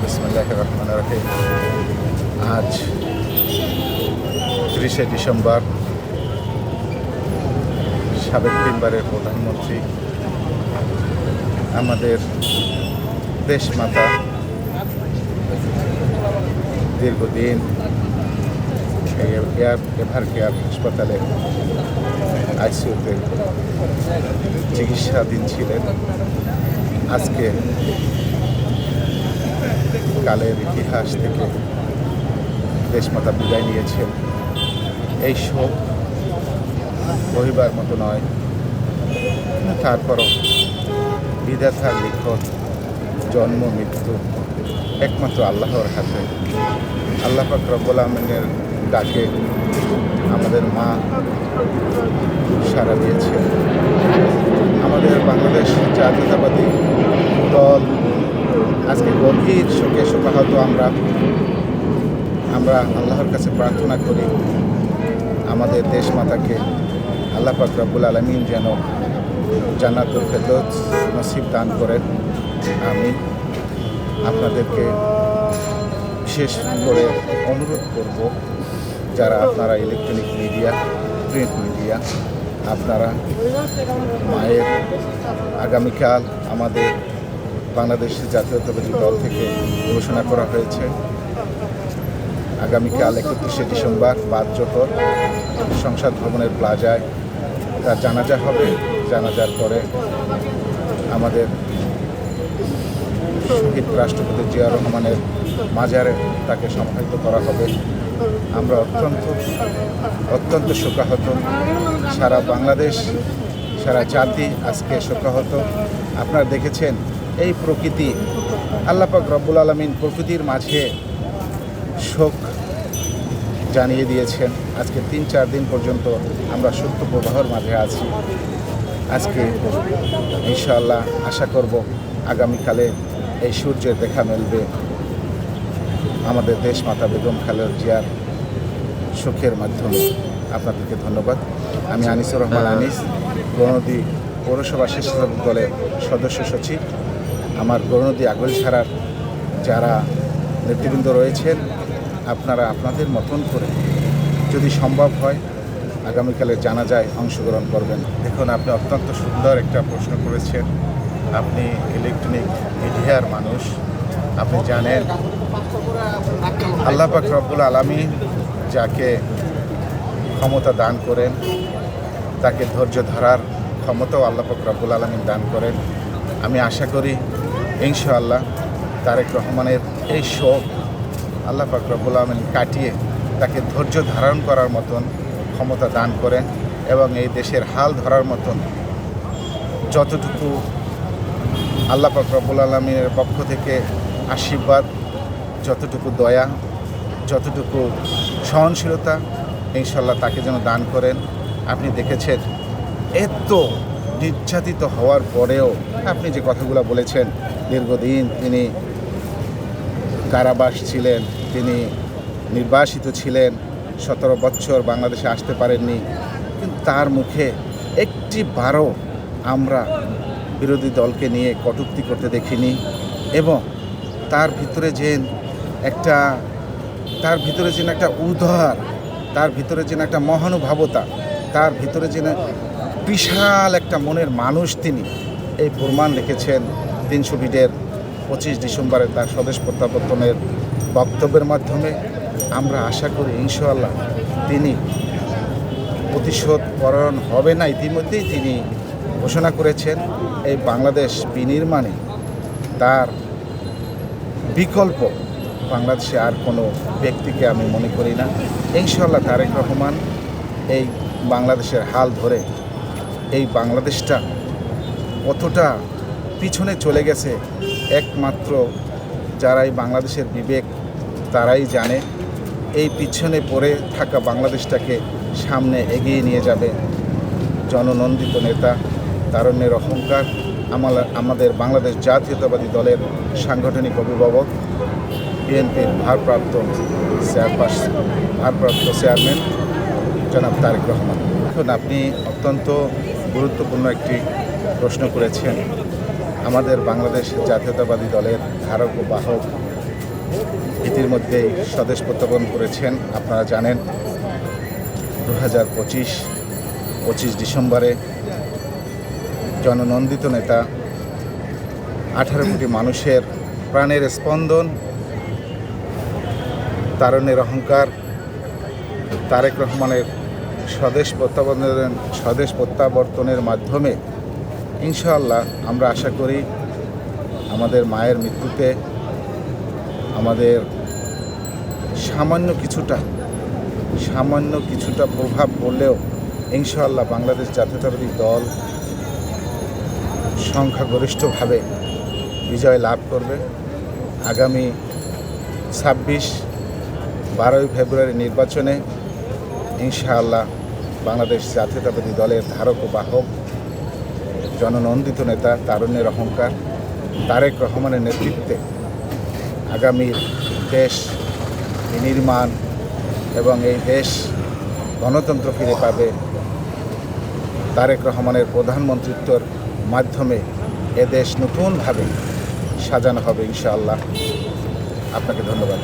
বিসমিল্লাহির রহমানির রহিম। আজ 30শে ডিসেম্বর সাবেক তিনবারের প্রধানমন্ত্রী আমাদের দেশমাতা দীর্ঘদিন এভার কেয়ার হাসপাতালে আইসিইউতে চিকিৎসাধীন ছিলেন। আজকে কালের ইতিহাস থেকে দেশমাতা বিদায় নিয়েছেন। এই শোক বহিবার মতো নয়, তারপরও বিধাতার লিখন জন্ম মৃত্যু একমাত্র আল্লাহর হাতে। আল্লাহ পাক রব্বুল আমিনের ডাকে আমাদের মা সাড়া দিয়েছেন। আমাদের বাংলাদেশ জাতীয়তাবাদী দল আজকে গভীর শোকে শোকাহত। আমরা আল্লাহর কাছে প্রার্থনা করি আমাদের দেশমাতাকে আল্লাহ পাক রব্বুল আলামিন যেন জান্নাতুল ফেরদৌস নসিব দান করেন। আমি আপনাদেরকে বিশেষ করে অনুরোধ করব, যারা আপনারা ইলেকট্রনিক মিডিয়া, প্রিন্ট মিডিয়া, আপনারা মায়ের আগামীকাল আমাদের বাংলাদেশ জাতীয়তাবাদী দল থেকে ঘোষণা করা হয়েছে আগামীকাল 31শে ডিসেম্বর বাদ জোহর সংসদ ভবনের প্লাজায় তার জানাজা হবে। জানাজার পরে আমাদের শহীদ রাষ্ট্রপতি জিয়াউর রহমানের মাজারে তাকে সমাহিত করা হবে। আমরা অত্যন্ত শোকাহত। সারা বাংলাদেশ, সারা জাতি আজকে শোকাহত। আপনারা দেখেছেন এই প্রকৃতি, আল্লাহ পাক রব্বুল আলামিন প্রকৃতির মাঝে শোক জানিয়ে দিয়েছেন। আজকে 3-4 দিন পর্যন্ত আমরা সত্য প্রবাহের মাঝে আছি। আজকে ইনশাআল্লাহ আশা করব আগামীকালে এই সূর্যের দেখা মিলবে আমাদের দেশমাতা বেগম খালেদা জিয়ার শোকের মাধ্যমে। আপনাদেরকে ধন্যবাদ। আমি আনিসুর রহমান আনিস, গৌরনদী পৌরসভা স্বেচ্ছাসেবক দলের সদস্য সচিব। আমার গৌরনদী আগৈলঝাড়ার যারা নেতৃবৃন্দ রয়েছেন, আপনারা আপনাদের মতন করে যদি সম্ভব হয় আগামীকালের জানাজায় অংশগ্রহণ করবেন। দেখুন, আপনি অত্যন্ত সুন্দর একটা প্রশ্ন করেছেন। আপনি ইলেকট্রনিক মিডিয়ার মানুষ, আপনি জানেন আল্লাহ পাক রব্বুল আলামিন যাকে ক্ষমতা দান করেন, তাকে ধৈর্য ধরার ক্ষমতাও আল্লাহ পাক রব্বুল আলামিন দান করেন। আমি আশা করি ইনশাআল্লাহ তারেক রহমানের এই শোক আল্লাহ পাক রব্বুল আলামিন কাটিয়ে তাকে ধৈর্য ধারণ করার মতন ক্ষমতা দান করেন এবং এই দেশের হাল ধরার মতন যতটুকু আল্লাহ পাক রব্বুল আলামিনের পক্ষ থেকে আশীর্বাদ, যতটুকু দয়া, যতটুকু সহনশীলতা ইনশাআল্লাহ তাকে যেন দান করেন। আপনি দেখেছেন এত নির্যাতিত হওয়ার পরেও আপনি যে কথাগুলো বলেছেন, দীর্ঘদিন তিনি কারাবাস ছিলেন, তিনি নির্বাসিত ছিলেন, 17 বছর বাংলাদেশে আসতে পারেননি, কিন্তু তার মুখে একটি বারও আমরা বিরোধী দলকে নিয়ে কটূক্তি করতে দেখিনি। এবং তার ভিতরে যে একটা উদার, তার ভিতরে যেন একটা মহানুভবতা, তার ভিতরে যেন বিশাল একটা মনের মানুষ, তিনি এই প্রমাণ রেখেছেন 300 ফিটের 25 ডিসেম্বরে তার স্বদেশ প্রত্যাবর্তনের বক্তব্যের মাধ্যমে। আমরা আশা করি ইনশাআল্লাহ তিনি প্রতিশোধ পরায়ণ হবে না। ইতিমধ্যেই তিনি ঘোষণা করেছেন এই বাংলাদেশ বিনির্মাণে তার বিকল্প বাংলাদেশে আর কোনো ব্যক্তিকে আমি মনে করি না। ইনশাআল্লাহ তারেক রহমান এই বাংলাদেশের হাল ধরে এই বাংলাদেশটা কতটা পিছনে চলে গেছে একমাত্র যারা এই বাংলাদেশের বিবেক তারাই জানে। এই পিছনে পড়ে থাকা বাংলাদেশটাকে সামনে এগিয়ে নিয়ে যাবে জননন্দিত নেতা, তারুণ্যের অহংকার, আমাদের বাংলাদেশ জাতীয়তাবাদী দলের সাংগঠনিক অভিভাবক, বিএনপির ভারপ্রাপ্ত চেয়ারম্যান জনাব তারেক রহমান। এখন আপনি অত্যন্ত গুরুত্বপূর্ণ একটি প্রশ্ন করেছেন। আমাদের বাংলাদেশ জাতীয়তাবাদী দলের ধারক ও বাহক ইতিমধ্যেই স্বদেশ প্রত্যাবর্তন করেছেন। আপনারা জানেন 25 ডিসেম্বরে জননন্দিত নেতা 18 কোটি মানুষের প্রাণের স্পন্দন, তারুণ্যের অহংকার তারেক রহমানের স্বদেশ প্রত্যাবর্তনের মাধ্যমে ইনশাআল্লাহ আমরা আশা করি আমাদের মায়ের মৃত্যুতে আমাদের সামান্য কিছুটা প্রভাব পড়লেও ইনশাআল্লাহ বাংলাদেশ জাতীয়তাবাদী দল সংখ্যাগরিষ্ঠভাবে বিজয় লাভ করবে। আগামী 12ই ফেব্রুয়ারি নির্বাচনে ইনশাআল্লাহ বাংলাদেশ জাতীয়তাবাদী দলের ধারক ও বাহক জননন্দিত নেতা তারুণ্যের অহংকার তারেক রহমানের নেতৃত্বে আগামীর দেশ নির্মাণ এবং এই দেশ গণতন্ত্র ফিরে পাবে তারেক রহমানের প্রধানমন্ত্রিত্বর মাধ্যমে এদেশ নতুনভাবে সাজানো হবে ইনশাআল্লাহ। আপনাকে ধন্যবাদ।